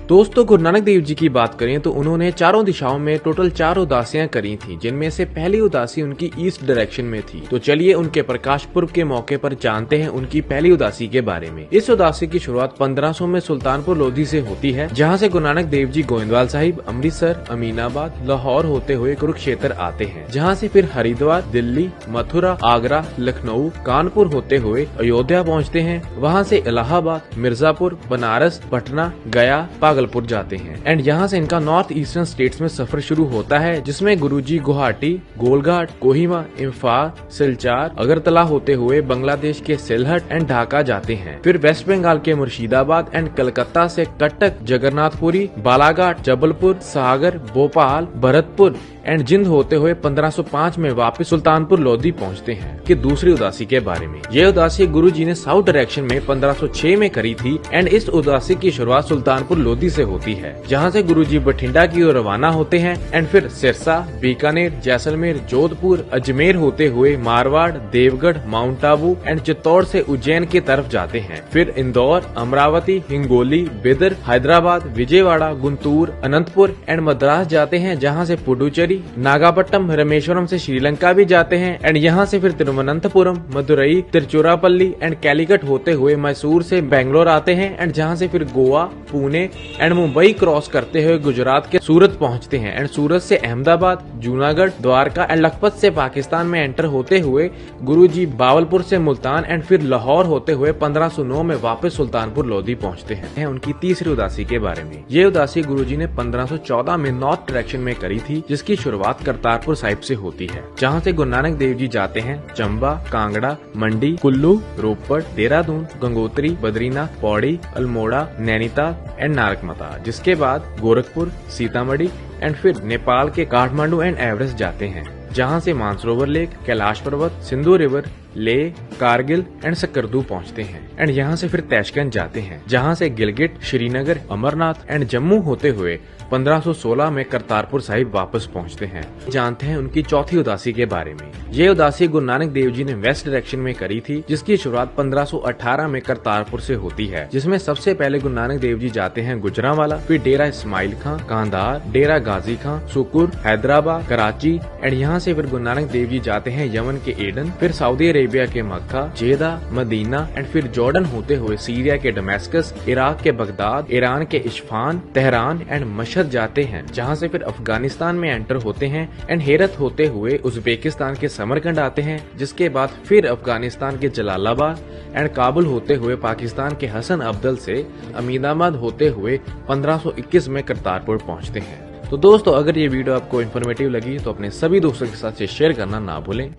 दोस्तों, गुरु नानक देव जी की बात करें तो उन्होंने चारों दिशाओं में टोटल 4 उदासियां करी थी, जिनमें से पहली उदासी उनकी ईस्ट डायरेक्शन में थी। तो चलिए उनके प्रकाश पुर्ब के मौके पर जानते हैं उनकी पहली उदासी के बारे में। इस उदासी की शुरुआत 1500 में सुल्तानपुर लोधी से होती है, जहां से गुरु नानक देव जी गोविंदवाल साहिब, अमृतसर, अमीनाबाद, लाहौर होते हुए कुरुक्षेत्र आते हैं, जहाँ से फिर हरिद्वार, दिल्ली, मथुरा, आगरा, लखनऊ, कानपुर होते हुए अयोध्या पहुँचते हैं। वहाँ से इलाहाबाद, मिर्जापुर, बनारस, पटना, गया, भागलपुर जाते हैं एंड यहाँ से इनका नॉर्थ ईस्टर्न स्टेट्स में सफर शुरू होता है, जिसमें गुरुजी गुवाहाटी, गोलघाट, कोहिमा, इम्फाल, सिलचार, अगरतला होते हुए बांग्लादेश के सिलहट एंड ढाका जाते हैं। फिर वेस्ट बंगाल के मुर्शिदाबाद एंड कलकत्ता से कटक, जगन्नाथपुरी, बालाघाट, जबलपुर, सागर, भोपाल, भरतपुर एंड जिंद होते हुए 1505 में वापस सुल्तानपुर लोधी पहुंचते हैं। कि दूसरी उदासी के बारे में, ये उदासी गुरुजी ने साउथ डायरेक्शन में 1506 में करी थी एंड इस उदासी की शुरुआत सुल्तानपुर लोधी से होती है, जहां से गुरुजी बठिंडा की ओर रवाना होते हैं एंड फिर सिरसा, बीकानेर, जैसलमेर, जोधपुर, अजमेर होते हुए मारवाड़, देवगढ़, माउंट आबू एंड चित्तौड़ से उज्जैन की तरफ जाते हैं। फिर इंदौर, अमरावती, हिंगोली, बिदर, हैदराबाद, विजयवाड़ा, गुंटूर, अनंतपुर एंड मद्रास जाते हैं, जहां से पुडुचेरी, नागापट्टनम, रामेश्वरम से श्रीलंका भी जाते हैं एंड यहाँ से फिर तिरुवनंतपुरम, मदुरई, तिरुचिरापल्ली एंड कैलीकट होते हुए मैसूर से बेंगलोर आते हैं एंड जहाँ से फिर गोवा, पुणे एंड मुंबई क्रॉस करते हुए गुजरात के सूरत पहुँचते हैं एंड सूरत से अहमदाबाद, जूनागढ़, द्वारका एंड लखपत से पाकिस्तान में एंटर होते हुए गुरुजी बावलपुर से मुल्तान एंड फिर लाहौर होते हुए 1509 में वापस सुल्तानपुर लोधी पहुँचते हैं। उनकी तीसरी उदासी के बारे में, ये उदासी गुरुजी ने 1514 में नॉर्थ डायरेक्शन में करी थी, जिसकी शुरुआत करतारपुर साहिब से होती है, जहाँ से गुरु नानक देव जी जाते हैं चंबा, कांगड़ा, मंडी, कुल्लू, रोपड़, देहरादून, गंगोत्री, बद्रीनाथ, पौड़ी, अल्मोड़ा, नैनीताल एंड नारकमता, जिसके बाद गोरखपुर, सीतामढ़ी एंड फिर नेपाल के काठमांडू एंड एवरेस्ट जाते हैं, जहाँ से मानसरोवर लेक, कैलाश पर्वत, सिंधु रिवर, लेह, कारगिल एंड सकरदू पहुँचते हैं एंड यहाँ से फिर तैशकंद जाते हैं, जहाँ से गिलगिट, श्रीनगर, अमरनाथ एंड जम्मू होते हुए 1516 में करतारपुर साहिब वापस पहुंचते हैं। जानते हैं उनकी चौथी उदासी के बारे में। ये उदासी गुरु नानक देव जी ने वेस्ट डायरेक्शन में करी थी, जिसकी शुरुआत 1518 में करतारपुर से होती है, जिसमें सबसे पहले गुरु नानक देव जी जाते हैं गुजरांवाला, फिर डेरा इस्माइल खां, कांधार, डेरा गाजी खां, सुकुर, हैदराबाद, कराची एंड यहाँ से फिर गुरु नानक देव जी जाते हैं यमन के एडन, फिर सऊदी अरेबिया के मक्का, जेदा, मदीना एंड फिर जॉर्डन होते हुए सीरिया के डमस्कस, इराक के बगदाद, ईरान के इस्फहान, तेहरान एंड मशहद जाते हैं, जहां से फिर अफगानिस्तान में एंटर होते हैं एंड हेरत होते हुए उज्बेकिस्तान के समरकंद आते हैं, जिसके बाद फिर अफगानिस्तान के जलालाबाद एंड काबुल होते हुए पाकिस्तान के हसन अब्दल से अमीनाबाद होते हुए 1521 में करतारपुर पहुंचते हैं। तो दोस्तों, अगर ये वीडियो आपको इन्फॉर्मेटिव लगी तो अपने सभी दोस्तों के साथ शेयर करना ना भूलें।